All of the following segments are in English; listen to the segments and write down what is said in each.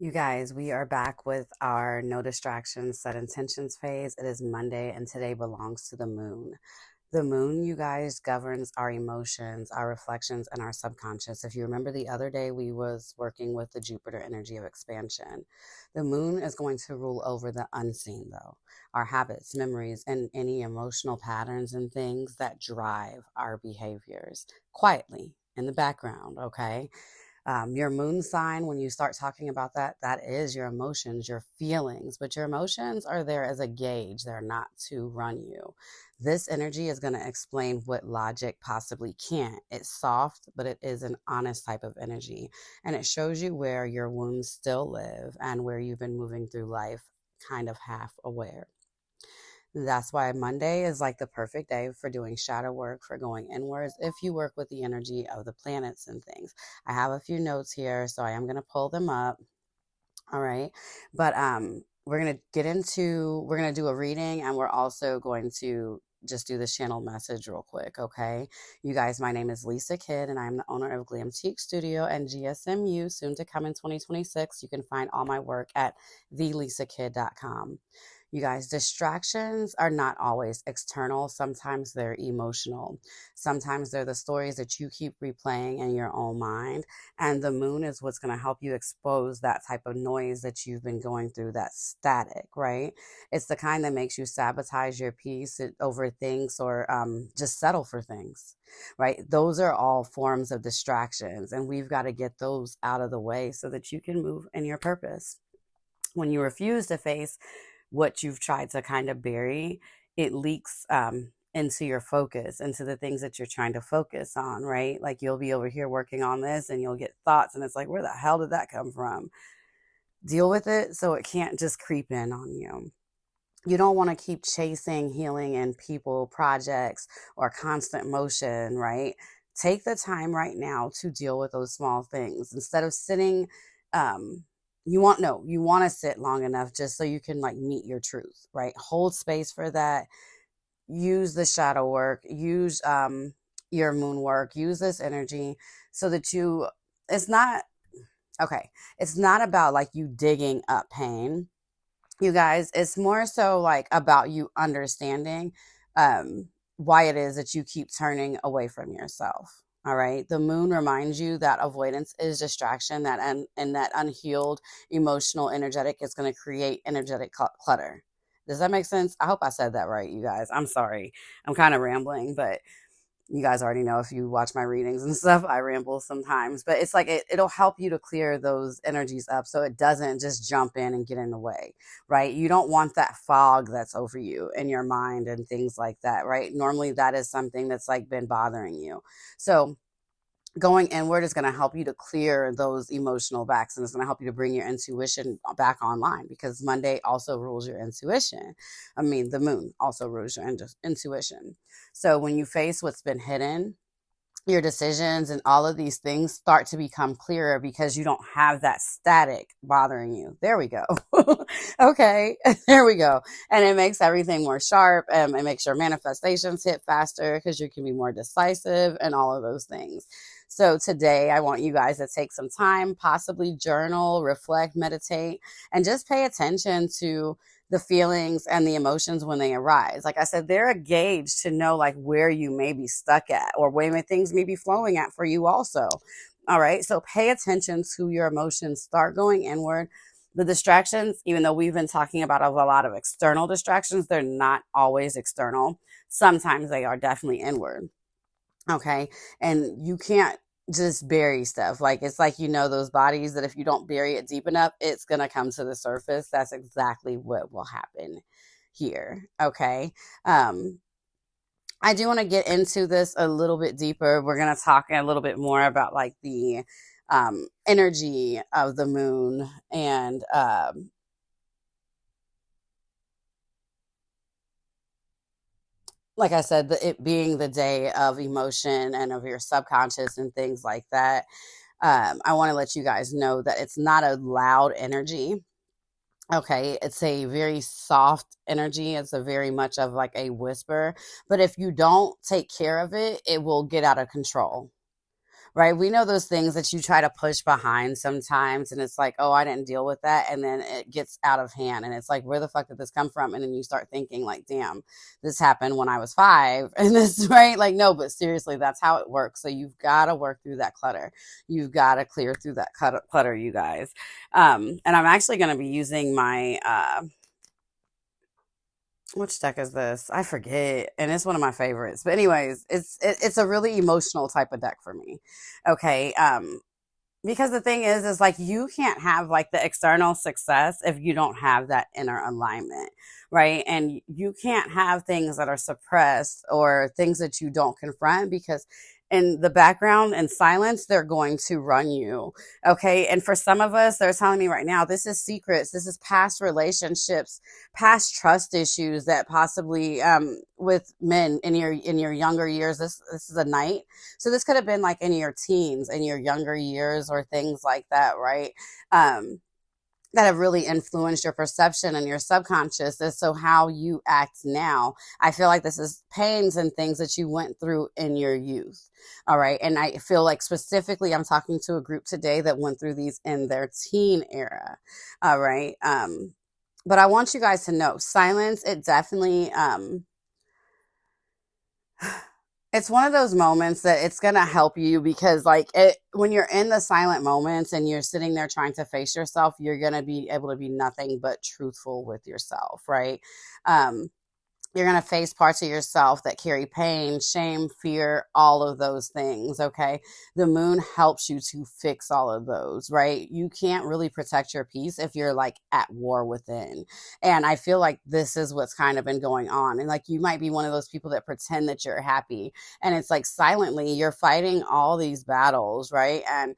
You guys, we are back with our no distractions, set intentions phase. It is Monday, and today belongs to the moon. The moon, you guys, governs our emotions, our reflections, and our subconscious. If you remember the other day, we was working with the Jupiter energy of expansion. The moon is going to rule over the unseen, though, our habits, memories, and any emotional patterns and things that drive our behaviors quietly in the background, okay? Your moon sign, when you start talking about that, that is your emotions, your feelings, but your emotions are there as a gauge. They're not to run you. This energy is going to explain what logic possibly can't. It's soft, but it is an honest type of energy. And it shows you where your wounds still live and where you've been moving through life kind of half aware. That's why Monday is like the perfect day for doing shadow work, for going inwards, if you work with the energy of the planets and things. I have a few notes here, so I am going to pull them up. All right. But we're going to we're going to do a reading, and we're also going to just do this channel message real quick. Okay. You guys, my name is Lisa Kidd, and I'm the owner of Glamtique Studio and GSMU, soon to come in 2026. You can find all my work at thelisakid.com. You guys, distractions are not always external. Sometimes they're emotional. Sometimes they're the stories that you keep replaying in your own mind. And the moon is what's going to help you expose that type of noise that you've been going through, that static, right? It's the kind that makes you sabotage your peace over things, or just settle for things, right? Those are all forms of distractions. And we've got to get those out of the way so that you can move in your purpose. When you refuse to face what you've tried to kind of bury, it leaks into your focus, into the things that you're trying to focus on, right? Like you'll be over here working on this and you'll get thoughts, and it's like, where the hell did that come from? Deal with it so it can't just creep in on you. You don't want to keep chasing healing in people, projects, or constant motion, right? Take the time right now to deal with those small things instead of sitting. You want to sit long enough just so you can like meet your truth, right? Hold space for that. Use the shadow work, use your moon work, use this energy so that it's not, okay, it's not about like you digging up pain, you guys. It's more so like about you understanding why it is that you keep turning away from yourself. All right. The moon reminds you that avoidance is distraction, that and that unhealed emotional energetic is going to create energetic clutter. Does that make sense? I hope I said that right, you guys. I'm sorry. I'm kind of rambling, but you guys already know, if you watch my readings and stuff, I ramble sometimes, but it's like it'll help you to clear those energies up so it doesn't just jump in and get in the way, right? You don't want that fog that's over you in your mind and things like that, right? Normally that is something that's like been bothering you. So going inward is going to help you to clear those emotional backs, and it's going to help you to bring your intuition back online, because Monday also rules your intuition. I mean, the moon also rules your intuition. So when you face what's been hidden, your decisions and all of these things start to become clearer because you don't have that static bothering you. There we go. Okay. There we go. And it makes everything more sharp, and it makes your manifestations hit faster because you can be more decisive and all of those things. So today I want you guys to take some time, possibly journal, reflect, meditate, and just pay attention to the feelings and the emotions when they arise. Like I said, they're a gauge to know like where you may be stuck at, or where things may be flowing at for you also. All right. So pay attention to your emotions, start going inward. The distractions, even though we've been talking about a lot of external distractions, they're not always external. Sometimes they are definitely inward. Okay. And you can't just bury stuff. Like it's like, those bodies that if you don't bury it deep enough, it's going to come to the surface. That's exactly what will happen here. Okay. I do want to get into this a little bit deeper. We're going to talk a little bit more about like the energy of the moon, and like I said, it being the day of emotion and of your subconscious and things like that. I want to let you guys know that it's not a loud energy. Okay, it's a very soft energy. It's a very much of like a whisper. But if you don't take care of it, it will get out of control. right? We know those things that you try to push behind sometimes, and it's like, oh, I didn't deal with that, and then it gets out of hand, and it's like, where the fuck did this come from? And then you start thinking like, damn, this happened when I was 5, and this, right? Like, no, but seriously, that's how it works. So you've got to work through that clutter. You've got to clear through that clutter, you guys. And I'm actually going to be using my which deck is this? I forget, and it's one of my favorites. But anyways, it's a really emotional type of deck for me. Okay, because the thing is like you can't have like the external success if you don't have that inner alignment, right? And you can't have things that are suppressed or things that you don't confront, because in the background and silence they're going to run you. Okay, and for some of us, they're telling me right now, this is secrets, this is past relationships, past trust issues that possibly with men in your younger years. This is a knight, so this could have been like in your teens, in your younger years, or things like that, right? That have really influenced your perception and your subconscious as so how you act now. I feel like this is pains and things that you went through in your youth. All right. And I feel like specifically I'm talking to a group today that went through these in their teen era. All right. But I want you guys to know silence, it definitely it's one of those moments that it's going to help you, because like when you're in the silent moments and you're sitting there trying to face yourself, you're going to be able to be nothing but truthful with yourself, right? You're going to face parts of yourself that carry pain, shame, fear, all of those things. Okay. The moon helps you to fix all of those, right? You can't really protect your peace if you're like at war within. And I feel like this is what's kind of been going on. And like, you might be one of those people that pretend that you're happy, and it's like silently you're fighting all these battles, right? And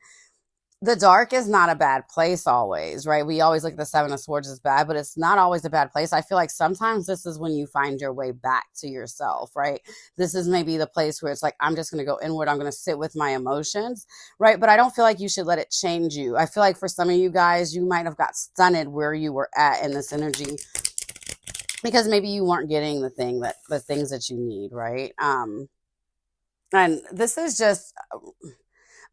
the dark is not a bad place always, right? We always look at the Seven of Swords as bad, but it's not always a bad place. I feel like sometimes this is when you find your way back to yourself, right? This is maybe the place where it's like, I'm just going to go inward. I'm going to sit with my emotions, right? But I don't feel like you should let it change you. I feel like for some of you guys, you might have got stunted where you were at in this energy, because maybe you weren't getting the things that you need, right? And this is just,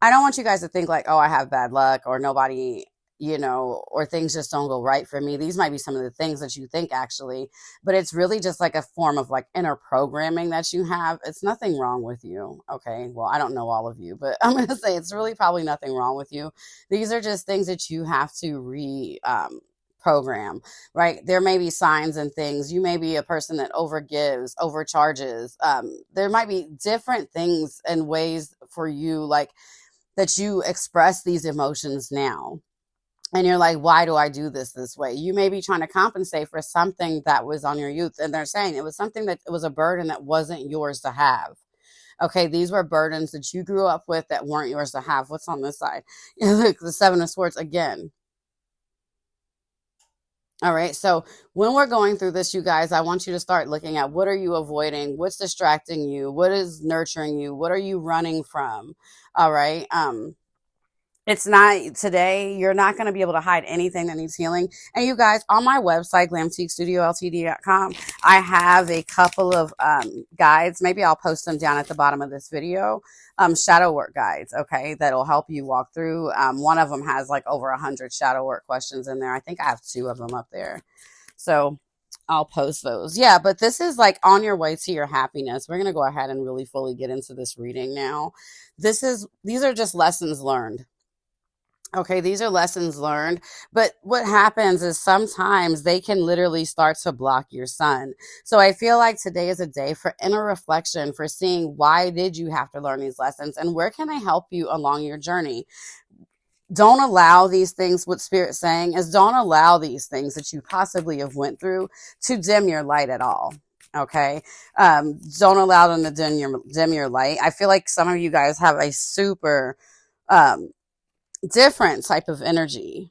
I don't want you guys to think like, oh, I have bad luck, or nobody, or things just don't go right for me. These might be some of the things that you think actually, but it's really just like a form of like inner programming that you have. It's nothing wrong with you. Okay. Well, I don't know all of you, but I'm going to say it's really probably nothing wrong with you. These are just things that you have to program, right? There may be signs and things. You may be a person that overgives, overcharges. There might be different things and ways for you, like, that you express these emotions now. And you're like, why do I do this way? You may be trying to compensate for something that was on your youth. And they're saying it was something that it was a burden that wasn't yours to have. Okay, these were burdens that you grew up with that weren't yours to have. What's on this side? Look, the Seven of Swords again. All right. So when we're going through this, you guys, I want you to start looking at, what are you avoiding? What's distracting you? What is nurturing you? What are you running from? All right. It's not today. You're not going to be able to hide anything that needs healing. And you guys, on my website, glamteakstudioltd.com, I have a couple of guides. Maybe I'll post them down at the bottom of this video. Shadow work guides, okay, that'll help you walk through. One of them has like over 100 shadow work questions in there. I think I have 2 of them up there. So I'll post those. Yeah, but this is like on your way to your happiness. We're going to go ahead and really fully get into this reading now. These are just lessons learned. Okay, these are lessons learned, but what happens is sometimes they can literally start to block your sun. So I feel like today is a day for inner reflection, for seeing why did you have to learn these lessons and where can I help you along your journey. Don't allow these things, what Spirit's saying is, don't allow these things that you possibly have went through to dim your light at all. Okay. Don't allow them to dim your light. I feel like some of you guys have a super, different type of energy,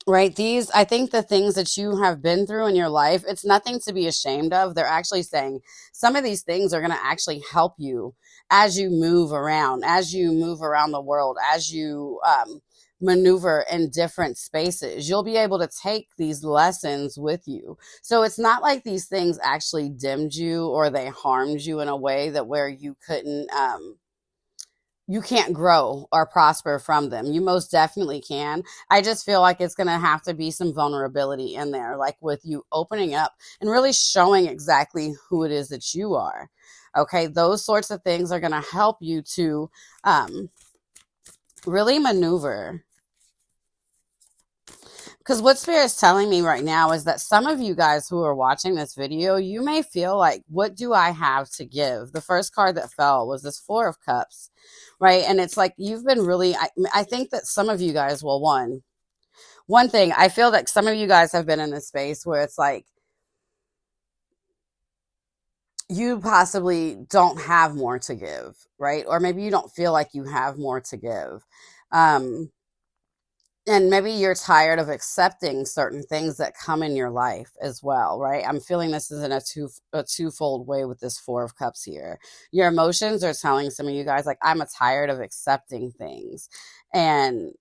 right? I think the things that you have been through in your life, it's nothing to be ashamed of. They're actually saying some of these things are going to actually help you as you move around the world, as you maneuver in different spaces. You'll be able to take these lessons with you. So it's not like these things actually dimmed you or they harmed you in a way that where you couldn't you can't grow or prosper from them. You most definitely can. I just feel like it's going to have to be some vulnerability in there, like with you opening up and really showing exactly who it is that you are. Okay, those sorts of things are going to help you to really maneuver. Because what Spirit's telling me right now is that some of you guys who are watching this video, you may feel like, what do I have to give? The first card that fell was this Four of Cups, right? And it's like you've been really, I think that some of you guys will, one thing, I feel like some of you guys have been in this space where it's like you possibly don't have more to give, right? Or maybe you don't feel like you have more to give. And maybe you're tired of accepting certain things that come in your life as well, right? I'm feeling this is in a twofold way with this Four of Cups here. Your emotions are telling some of you guys, like, I'm tired of accepting things. And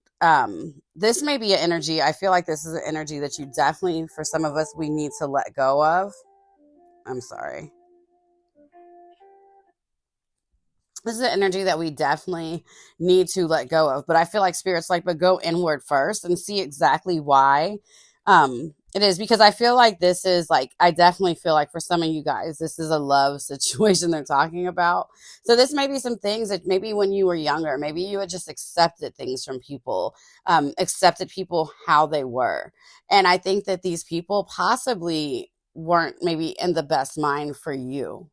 this may be an energy. I feel like this is an energy that you definitely, for some of us, we need to let go of. I'm sorry. This is an energy that we definitely need to let go of. But I feel like Spirit's like, but go inward first and see exactly why it is. Because I feel like this is like, I definitely feel like for some of you guys, this is a love situation they're talking about. So this may be some things that maybe when you were younger, maybe you had just accepted things from people, accepted people how they were. And I think that these people possibly weren't maybe in the best mind for you,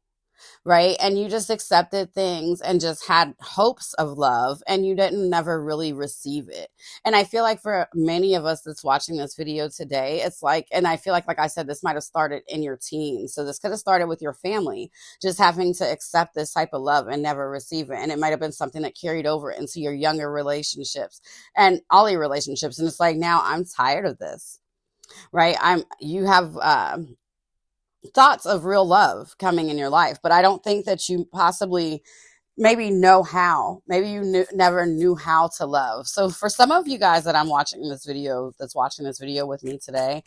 right? And you just accepted things and just had hopes of love and you didn't never really receive it. And I feel like for many of us that's watching this video today, it's like, and I feel like I said, this might have started in your teens. So this could have started with your family, just having to accept this type of love and never receive it. And it might have been something that carried over into your younger relationships and all your relationships. And it's like, now I'm tired of this, right? You have, thoughts of real love coming in your life, but I don't think that you possibly maybe know how. Maybe you never knew how to love. So for some of you guys that I'm watching this video, that's watching this video with me today,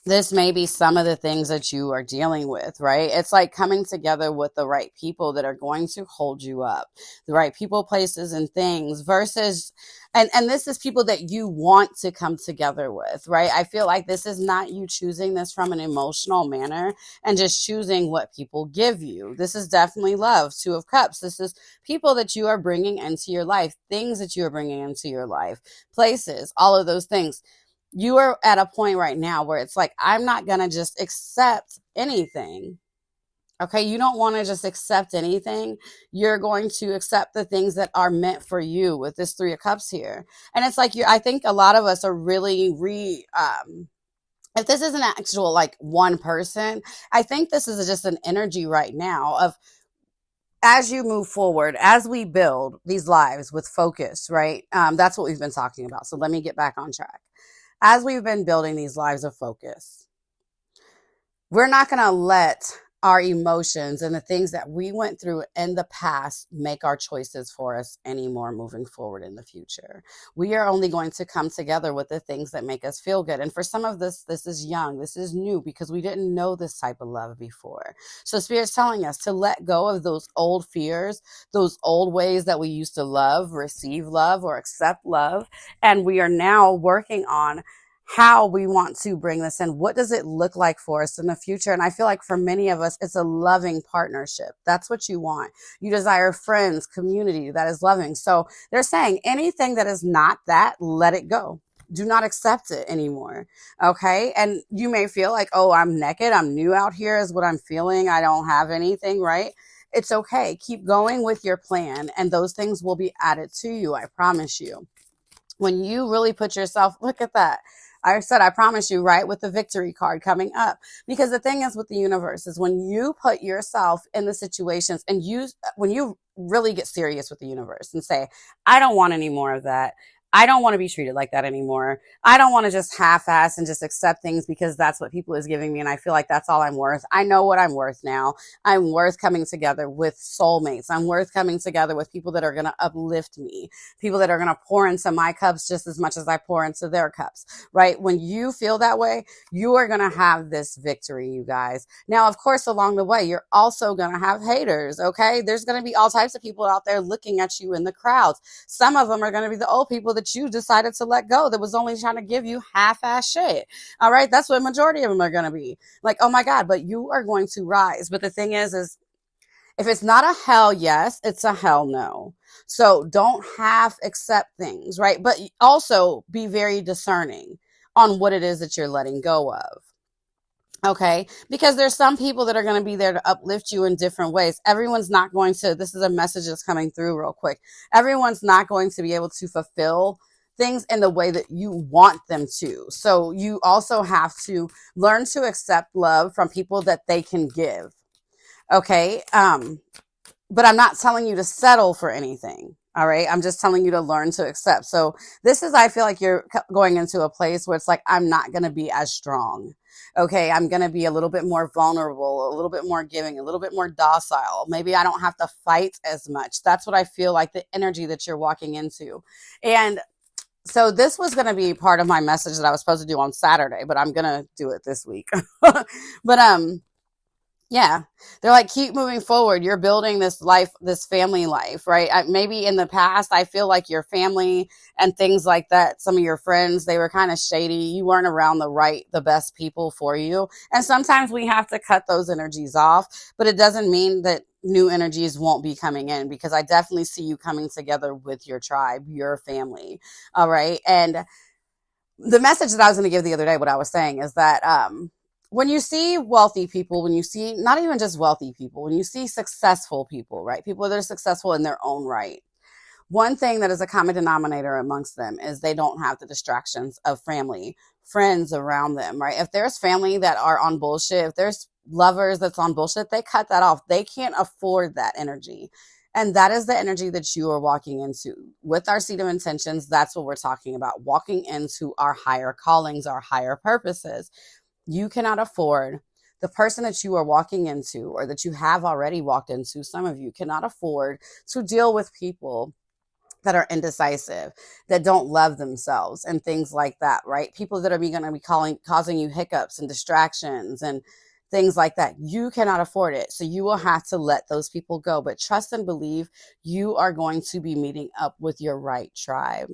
this may be some of the things that you are dealing with, right? It's like coming together with the right people that are going to hold you up, the right people, places, and things versus, and this is people that you want to come together with, right? I feel like this is not you choosing this from an emotional manner and just choosing what people give you. This is definitely love, Two of Cups. This is people that you are bringing into your life, things that you are bringing into your life, places, all of those things. You are at a point right now where it's like, I'm not going to just accept anything. Okay. You don't want to just accept anything. You're going to accept the things that are meant for you with this Three of Cups here. And it's like, I think a lot of us are really if this isn't actual like one person, I think this is just an energy right now of, as you move forward, as we build these lives with focus, right? That's what we've been talking about. So let me get back on track. As we've been building these lives of focus, we're not going to let our emotions and the things that we went through in the past make our choices for us anymore moving forward in the future. We are only going to come together with the things that make us feel good. And for some of this is young, this is new because we didn't know this type of love before. So Spirit's telling us to let go of those old fears, those old ways that we used to love, receive love, or accept love. And we are now working on how we want to bring this in. What does it look like for us in the future? And I feel like for many of us, it's a loving partnership. That's what you want. You desire friends, community that is loving. So they're saying anything that is not that, let it go. Do not accept it anymore. Okay. And you may feel like, oh, I'm naked. I'm new out here is what I'm feeling. I don't have anything, right? It's okay. Keep going with your plan and those things will be added to you. I promise you. When you really put yourself, look at that. I said, I promise you, right, with the victory card coming up. Because the thing is with the universe is when you put yourself in the situations and when you really get serious with the universe and say, I don't want any more of that. I don't want to be treated like that anymore. I don't want to just half-ass and just accept things because that's what people is giving me and I feel like that's all I'm worth. I know what I'm worth now. I'm worth coming together with soulmates. I'm worth coming together with people that are going to uplift me, people that are going to pour into my cups just as much as I pour into their cups, right? When you feel that way, you are going to have this victory, you guys. Now, of course, along the way, you're also going to have haters, okay? There's going to be all types of people out there looking at you in the crowds. Some of them are going to be the old people that you decided to let go that was only trying to give you half-ass shit. All right. That's what majority of them are going to be like, oh my God, but you are going to rise. But the thing is if it's not a hell yes, it's a hell no. So don't half accept things, right? But also be very discerning on what it is that you're letting go of. Okay, because there's some people that are going to be there to uplift you in different ways. Everyone's not going to, this is a message that's coming through real quick. Everyone's not going to be able to fulfill things in the way that you want them to. So you also have to learn to accept love from people that they can give. Okay. But I'm not telling you to settle for anything. All right. I'm just telling you to learn to accept. So this is, I feel like you're going into a place where it's like, I'm not going to be as strong. Okay. I'm going to be a little bit more vulnerable, a little bit more giving, a little bit more docile. Maybe I don't have to fight as much. That's what I feel like the energy that you're walking into. And so this was going to be part of my message that I was supposed to do on Saturday, but I'm going to do it this week. But, yeah, they're like, keep moving forward. You're building this life, this family life, right? Maybe in the past, I feel like your family and things like that, some of your friends, they were kind of shady. You weren't around the best people for you. And sometimes we have to cut those energies off, but it doesn't mean that new energies won't be coming in because I definitely see you coming together with your tribe, your family. All right. And the message that I was going to give the other day, what I was saying is that, when you see wealthy people, when you see not even just wealthy people, when you see successful people, right? People that are successful in their own right. One thing that is a common denominator amongst them is they don't have the distractions of family, friends around them, right? If there's family that are on bullshit, if there's lovers that's on bullshit, they cut that off. They can't afford that energy. And that is the energy that you are walking into. With our seed of intentions, that's what we're talking about. Walking into our higher callings, our higher purposes. You cannot afford the person that you are walking into or that you have already walked into. Some of you cannot afford to deal with people that are indecisive, that don't love themselves and things like that, right? People that are going to be causing you hiccups and distractions and things like that. You cannot afford it. So you will have to let those people go. But trust and believe you are going to be meeting up with your right tribe.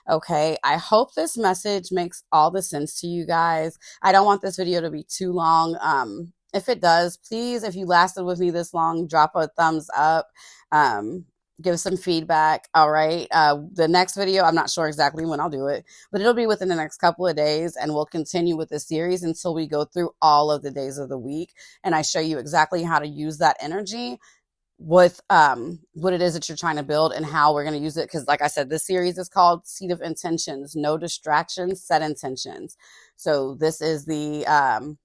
Okay. I hope this message makes all the sense to you guys. I don't want this video to be too long. If it does, please, if you lasted with me this long, drop a thumbs up. Give some feedback. All right. The next video, I'm not sure exactly when I'll do it, but it'll be within the next couple of days and we'll continue with this series until we go through all of the days of the week. And I show you exactly how to use that energy with what it is that you're trying to build and how we're going to use it. Because like I said, this series is called Seed of Intentions, No Distractions, Set Intentions. So this is the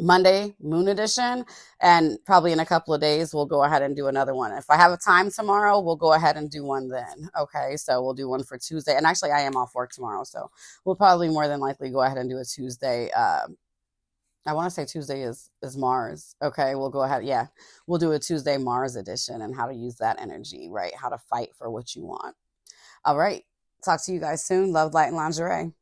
Monday moon edition, and probably in a couple of days we'll go ahead and do another one. If I have a time tomorrow, we'll go ahead and do one then. Okay, so we'll do one for Tuesday, and actually I am off work tomorrow, so we'll probably more than likely go ahead and do a Tuesday. I want to say Tuesday is Mars. Okay, we'll go ahead. Yeah, we'll do a Tuesday Mars edition and how to use that energy, right? How to fight for what you want. All right, talk to you guys soon. Love, light, and lingerie.